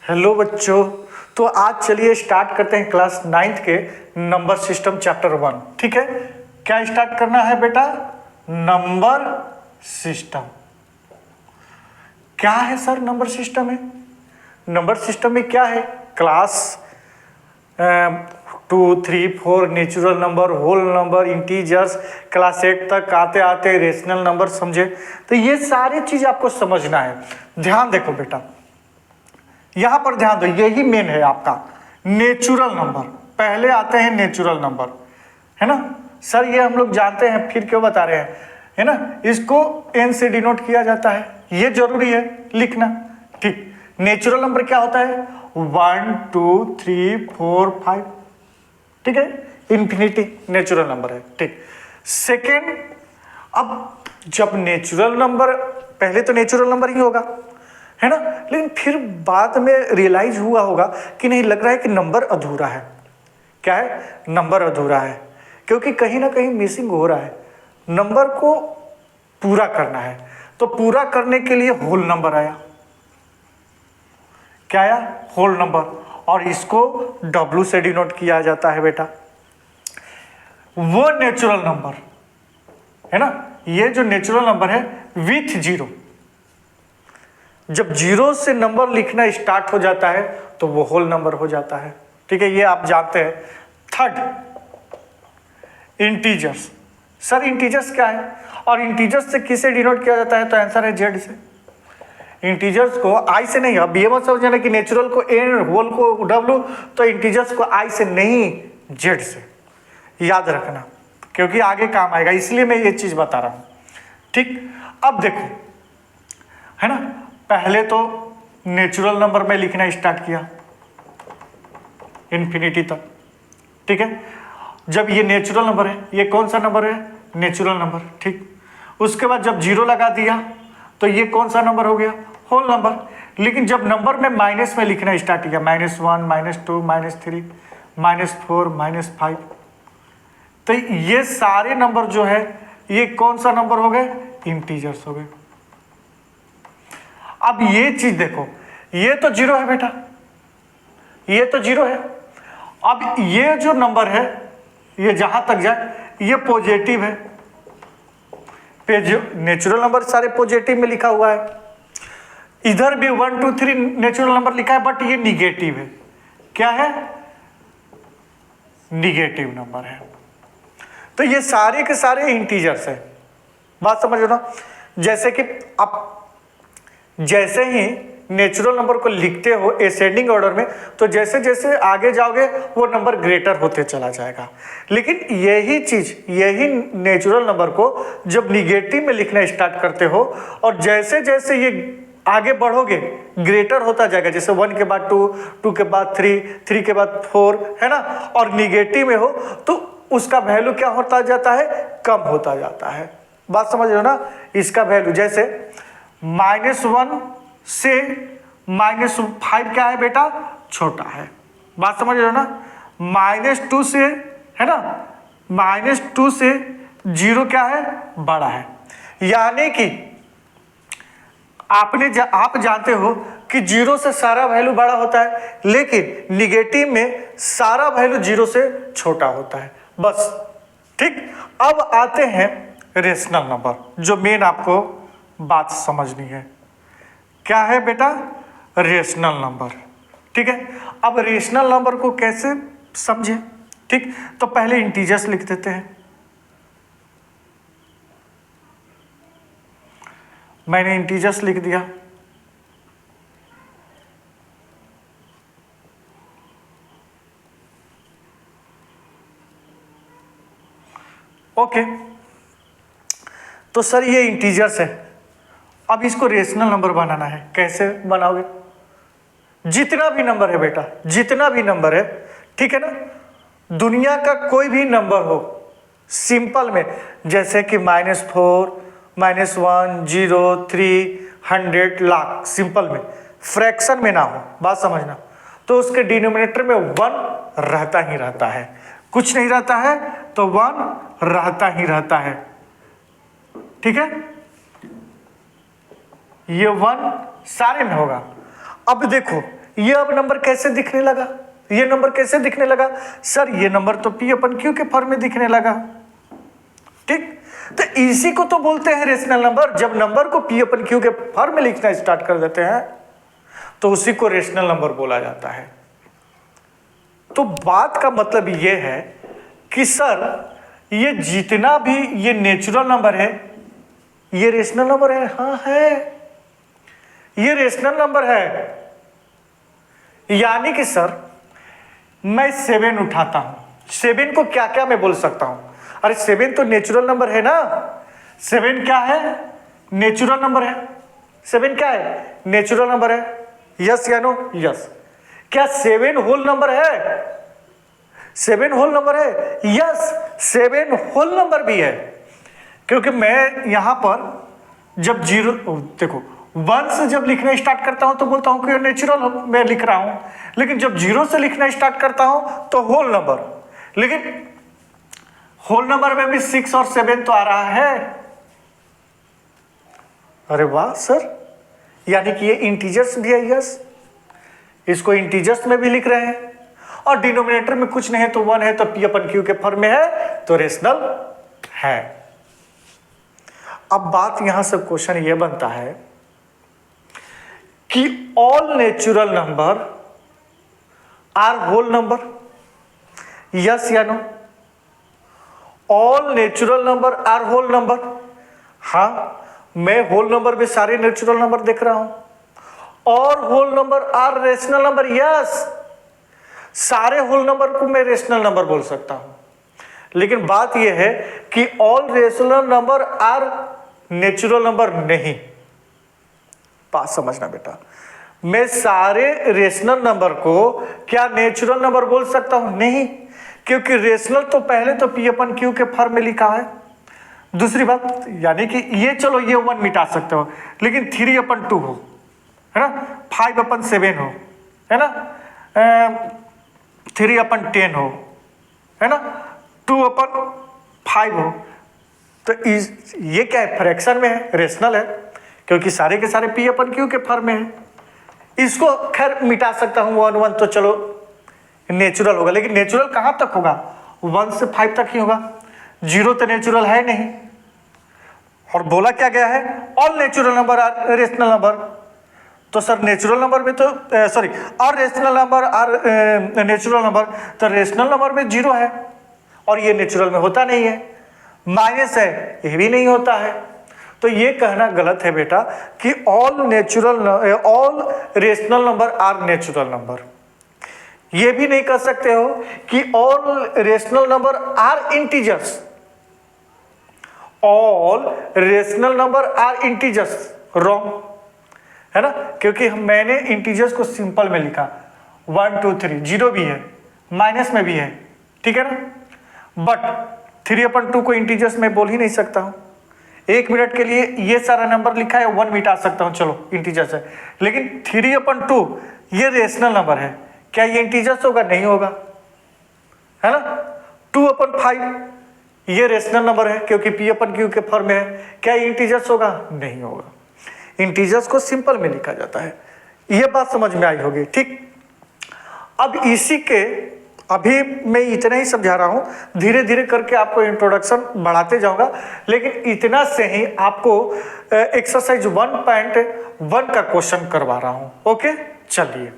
Hello बच्चों, तो आज चलिए स्टार्ट करते हैं क्लास 9th के नंबर सिस्टम चैप्टर 1। ठीक है, क्या स्टार्ट करना है बेटा? Number system. क्या है सर नंबर सिस्टम में? नंबर सिस्टम में क्या है? Class 2, 3, 4 natural number, whole number, integers, class 8 तक आते आते रेशनल नंबर, समझे? तो ये सारी चीज आपको समझना है। ध्यान देखो बेटा, यहां पर ध्यान दो, यही मेन है आपका नेचुरल नंबर। पहले आते हैं नेचुरल नंबर, है ना सर? ये हम लोग जानते हैं, फिर क्यों बता रहे हैं, है ना? इसको n से डिनोट किया जाता है, ये जरूरी है लिखना। ठीक, नेचुरल नंबर क्या होता है? 1, 2, 3, 4, 5। ठीक है, इंफिनिटी नेचुरल नंबर है। ठीक, सेकेंड, अब जब नेचुरल नंबर, पहले तो नेचुरल नंबर ही होगा, है ना? लेकिन फिर बाद में रियलाइज हुआ होगा कि नहीं, लग रहा है कि नंबर अधूरा है। क्या है? नंबर अधूरा है, क्योंकि कहीं ना कहीं मिसिंग हो रहा है। नंबर को पूरा करना है, तो पूरा करने के लिए होल नंबर आया। क्या आया? Whole number. और इसको W से डिनोट किया जाता है बेटा। वो नेचुरल नंबर है ना, ये जो नेचुरल नंबर है विथ जीरो, जब जीरो से नंबर लिखना स्टार्ट हो जाता है तो वो होल नंबर हो जाता है। ठीक है, ये आप जानते हैं। Third, integers. सर इंटीजर्स क्या है? और इंटीजर्स से किसे डिनोट किया जाता है? तो आंसर है जेड से। इंटीजर्स को आई से नहीं, अब ये मत समझना कि नेचुरल को एन, होल को डब्ल्यू, तो इंटीजर्स को आई से नहीं, जेड से। याद रखना, क्योंकि आगे काम आएगा, इसलिए मैं ये चीज बता रहा हूं। ठीक, अब देखो, है ना, पहले तो नेचुरल नंबर में लिखना स्टार्ट किया इन्फिनिटी तक। ठीक है, जब ये नेचुरल नंबर है, ये कौन सा नंबर है? Natural number. ठीक, उसके बाद जब जीरो लगा दिया तो ये कौन सा नंबर हो गया? Whole number. लेकिन जब नंबर में माइनस में लिखना स्टार्ट किया, -1, -2, -3, -4, -5, तो ये सारे नंबर जो है ये कौन सा नंबर हो गए? इंटीजर्स हो गए। अब ये चीज देखो, ये तो जीरो है बेटा, ये तो जीरो है। अब ये जो नंबर है, ये जहां तक जाए ये पॉजिटिव है। नेचुरल नंबर सारे पॉजिटिव में लिखा हुआ है। इधर भी 1, 2, 3 नेचुरल नंबर लिखा है, बट ये निगेटिव है। क्या है? निगेटिव नंबर है। तो ये सारे के सारे इंटीजर्स है। बात समझ ना? जैसे कि आप जैसे ही नेचुरल नंबर को लिखते हो एसेंडिंग ऑर्डर में, तो जैसे जैसे आगे जाओगे वो नंबर ग्रेटर होते चला जाएगा। लेकिन यही चीज, यही नेचुरल नंबर को जब निगेटिव में लिखना स्टार्ट करते हो, और जैसे जैसे ये आगे बढ़ोगे ग्रेटर होता जाएगा, जैसे 1 के बाद 2, 2 के बाद 3, 3 के बाद 4, है ना, और निगेटिव में हो तो उसका वैल्यू क्या होता जाता है? कम होता जाता है। बात समझ रहे हो ना? इसका वैल्यू जैसे -1 से -5 क्या है बेटा? छोटा है। बात समझ रहे हो ना? -2 से, है ना, -2 से 0 क्या है? बड़ा है। यानी कि आप जानते हो कि 0 से सारा वैल्यू बड़ा होता है, लेकिन निगेटिव में सारा वैल्यू 0 से छोटा होता है। बस। ठीक, अब आते हैं रेशनल नंबर, जो मेन आपको बात समझनी है। क्या है बेटा? Rational number. ठीक है, अब रेशनल नंबर को कैसे समझे? ठीक, तो पहले इंटीजर्स लिख देते हैं। मैंने इंटीजर्स लिख दिया। ओके, तो सर ये इंटीजर्स है। अब इसको रेशनल नंबर बनाना है। कैसे बनाओगे? जितना भी नंबर है बेटा, जितना भी नंबर है, ठीक है ना, दुनिया का कोई भी नंबर हो, सिंपल में, जैसे कि -4, -1, 0, 3, 100, लाख, सिंपल में, फ्रैक्शन में ना हो। बात समझना, तो उसके डिनोमिनेटर में 1 रहता ही रहता है। कुछ नहीं रहता है तो 1 रहता ही रहता है। ठीक है, ये 1 सारे में होगा। अब देखो ये अब नंबर कैसे दिखने लगा, ये नंबर कैसे दिखने लगा? सर ये नंबर तो P अपन Q के फॉर्म में दिखने लगा। ठीक, तो इसी को तो बोलते हैं रेशनल नंबर। जब नंबर को P अपन Q के फॉर्म में लिखना स्टार्ट कर देते हैं तो उसी को रेशनल नंबर बोला जाता है। तो बात का मतलब ये है कि सर ये जितना भी ये नेचुरल नंबर है ये रेशनल नंबर है। हाँ है, ये रेशनल नंबर है। यानी कि सर मैं 7 उठाता हूं, 7 को क्या क्या मैं बोल सकता हूं? अरे 7 तो नेचुरल नंबर है ना। 7 क्या है? नेचुरल नंबर है। 7 क्या है? नेचुरल नंबर है। यस या नो? यस। क्या 7 होल नंबर है? 7 होल नंबर है। यस, 7 होल नंबर भी है। क्योंकि मैं यहां पर जब 0 देखो 1 से जब लिखना स्टार्ट करता हूं तो बोलता हूं कि नेचुरल मैं लिख रहा हूं, लेकिन जब 0 से लिखना स्टार्ट करता हूं तो होल नंबर। लेकिन होल नंबर में भी 6 और 7 तो आ रहा है। अरे वाह सर, यानी कि ये इंटीजर्स भी है। यस, इसको इंटीजर्स में भी लिख रहे हैं और डिनोमिनेटर में कुछ नहीं है तो 1 है तो P अपन Q के फॉर्म में है तो रेशनल है। अब बात यहां से क्वेश्चन ये बनता है कि all natural number are whole number. Yes या no? All natural number are whole number. हाँ, मैं होल नंबर में सारे नेचुरल नंबर देख रहा हूं। और whole number are rational number. Yes, सारे होल नंबर को मैं रेशनल नंबर बोल सकता हूं। लेकिन बात यह है कि all rational number are natural number नहीं। बात समझना बेटा, मैं सारे रेशनल नंबर को क्या नेचुरल नंबर बोल सकता हूं? नहीं, क्योंकि रेशनल तो पहले तो P अपन Q के फॉर्म में लिखा है। दूसरी बात, यानी कि ये चलो ये 1 मिटा सकते हो, लेकिन 3 अपन 2 हो, है ना, 5 अपन 7 हो, है ना, 3 अपन 10 हो, है ना, 2 अपन 5 हो। तो ये क्या है? फ्रैक्शन में है, रेशनल है, क्योंकि सारे के सारे P अपन Q के फॉर्म में है। इसको खैर मिटा सकता हूं 1 1 तो चलो नेचुरल होगा, लेकिन नेचुरल कहां तक होगा? 1 से 5 तक ही होगा। 0 तो नेचुरल है नहीं। और बोला क्या गया है? All natural number are rational number. तो सर नेचुरल नंबर में तो सॉरी, और rational number are natural number, तो रेशनल नंबर में 0 है और ये नेचुरल में होता नहीं है। माइनस है, ये भी नहीं होता है। तो ये कहना गलत है बेटा कि all rational number are natural number. ये भी नहीं कह सकते हो कि all rational number are integers. All rational number are integers, wrong है ना, क्योंकि मैंने इंटीजर्स को सिंपल में लिखा 1 2 3, 0 भी है, माइनस में भी है, ठीक है ना। बट 3 अपन 2 को इंटीजर्स में बोल ही नहीं सकता हूं। 1 मिनट के लिए ये सारा नंबर लिखा है, 1 मिटा सकता हूं, चलो इंटीजर्स है। लेकिन 3 अपन 2 ये रेशनल नंबर है, क्या ये इंटीजर्स होगा? नहीं होगा, है ना। 2 अपन 5 ये रेशनल नंबर है क्योंकि P अपन Q के फॉर्म में है, क्या ये इंटीजर्स होगा? नहीं होगा। इंटीजर्स को सिंपल में लिखा जाता है। ये बात समझ में आई होगी, ठीक। अब इसी के अभी मैं इतना ही समझा रहा हूं, धीरे धीरे करके आपको इंट्रोडक्शन बढ़ाते जाऊंगा, लेकिन इतना से ही आपको एक्सरसाइज 1.1 का क्वेश्चन करवा रहा हूं। ओके, चलिए।